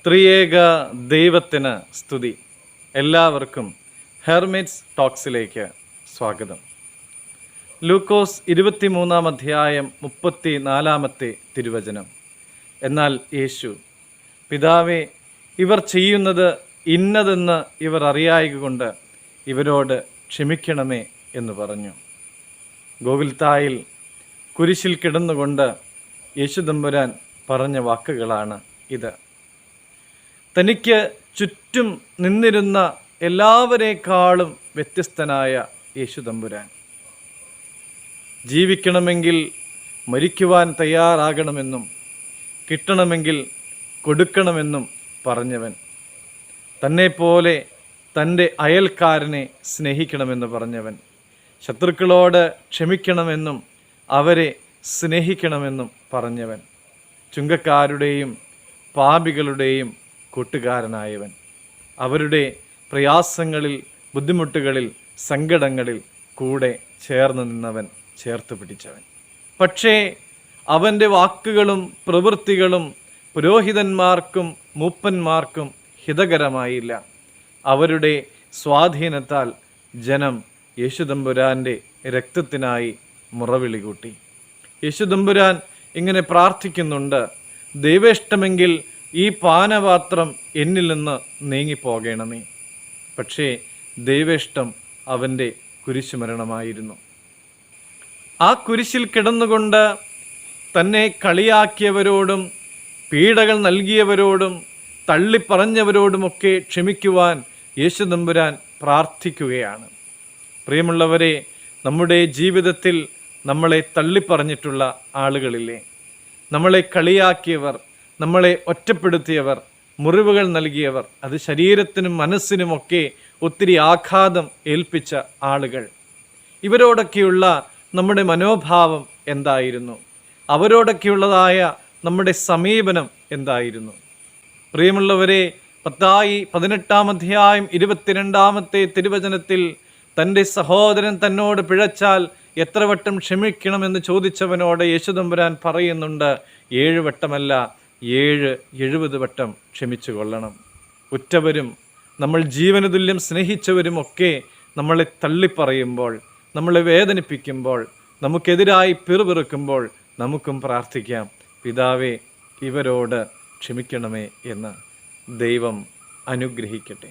ത്രിയേക ദൈവത്തിന് സ്തുതി. എല്ലാവർക്കും ഹെർമിറ്റ്സ് ടോക്സിലേക്ക് സ്വാഗതം. ലൂക്കോസ് 23 അധ്യായം 34 തിരുവചനം. എന്നാൽ യേശു, പിതാവേ, ഇവർ ചെയ്യുന്നത് ഇന്നതെന്ന് ഇവർ അറിയായകൊണ്ട് ഇവരോട് ക്ഷമിക്കണമേ എന്ന് പറഞ്ഞു. ഗോകുൽത്തായിൽ കുരിശിൽ കിടന്നുകൊണ്ട് യേശുദമ്പുരാൻ പറഞ്ഞ വാക്കുകളാണ് ഇത്. തനിക്ക് ചുറ്റും നിന്നിരുന്ന എല്ലാവരേക്കാളും വ്യത്യസ്തനായ യേശുദമ്പുരാൻ ജീവിക്കണമെങ്കിൽ മരിക്കുവാൻ തയ്യാറാകണമെന്നും കിട്ടണമെങ്കിൽ കൊടുക്കണമെന്നും പറഞ്ഞവൻ, തന്നെപ്പോലെ തൻ്റെ അയൽക്കാരനെ സ്നേഹിക്കണമെന്ന് പറഞ്ഞവൻ, ശത്രുക്കളോട് ക്ഷമിക്കണമെന്നും അവരെ സ്നേഹിക്കണമെന്നും പറഞ്ഞവൻ, ചുങ്കക്കാരുടെയും പാപികളുടെയും കൂട്ടുകാരനായവൻ, അവരുടെ പ്രയാസങ്ങളിൽ, ബുദ്ധിമുട്ടുകളിൽ, സങ്കടങ്ങളിൽ കൂടെ ചേർന്ന് നിന്നവൻ, ചേർത്ത് പിടിച്ചവൻ. പക്ഷേ അവൻ്റെ വാക്കുകളും പ്രവൃത്തികളും പുരോഹിതന്മാർക്കും മൂപ്പന്മാർക്കും ഹിതകരമായില്ല. അവരുടെ സ്വാധീനത്താൽ ജനം യേശുദമ്പുരാൻ്റെ രക്തത്തിനായി മുറവിളി കൂട്ടി. യേശുദമ്പുരാൻ ഇങ്ങനെ പ്രാർത്ഥിക്കുന്നുണ്ട്, ദൈവേഷ്ടമെങ്കിൽ ഈ പാനപാത്രം എന്നിൽ നിന്ന് നീങ്ങിപ്പോകണമേ. പക്ഷേ ദൈവേഷ്ടം അവൻ്റെ കുരിശുമരണമായിരുന്നു. ആ കുരിശിൽ കിടന്നുകൊണ്ട് തന്നെ കളിയാക്കിയവരോടും പീഡകൾ നൽകിയവരോടും തള്ളിപ്പറഞ്ഞവരോടുമൊക്കെ ക്ഷമിക്കുവാൻ യേശുദമ്പുരാൻ പ്രാർത്ഥിക്കുകയാണ്. പ്രിയമുള്ളവരെ, നമ്മുടെ ജീവിതത്തിൽ നമ്മളെ തള്ളിപ്പറഞ്ഞിട്ടുള്ള ആളുകളില്ലേ? നമ്മളെ കളിയാക്കിയവർ, നമ്മളെ ഒറ്റപ്പെടുത്തിയവർ, മുറിവുകൾ നൽകിയവർ, അത് ശരീരത്തിനും മനസ്സിനുമൊക്കെ ഒത്തിരി ആഘാതം ഏൽപ്പിച്ച ആളുകൾ. ഇവരോടൊക്കെയുള്ള നമ്മുടെ മനോഭാവം എന്തായിരുന്നു? അവരോടൊക്കെയുള്ളതായ നമ്മുടെ സമീപനം എന്തായിരുന്നു? പ്രിയമുള്ളവരെ, മത്തായി 18 അധ്യായം 22 തിരുവചനത്തിൽ തൻ്റെ സഹോദരൻ തന്നോട് പിഴച്ചാൽ എത്ര വട്ടം ക്ഷമിക്കണമെന്ന് ചോദിച്ചവനോട് യേശുദമ്പുരാൻ പറയുന്നുണ്ട്, 7 വട്ടമല്ല 70 വട്ടം ക്ഷമിച്ചു കൊള്ളണം. ഉറ്റവരും നമ്മൾ ജീവന തുല്യം സ്നേഹിച്ചവരുമൊക്കെ നമ്മളെ തള്ളിപ്പറയുമ്പോൾ, നമ്മളെ വേദനിപ്പിക്കുമ്പോൾ, നമുക്കെതിരായി പിറുപിറുക്കുമ്പോൾ നമുക്കും പ്രാർത്ഥിക്കാം, പിതാവേ, ഇവരോട് ക്ഷമിക്കണമേ എന്ന്. ദൈവം അനുഗ്രഹിക്കട്ടെ.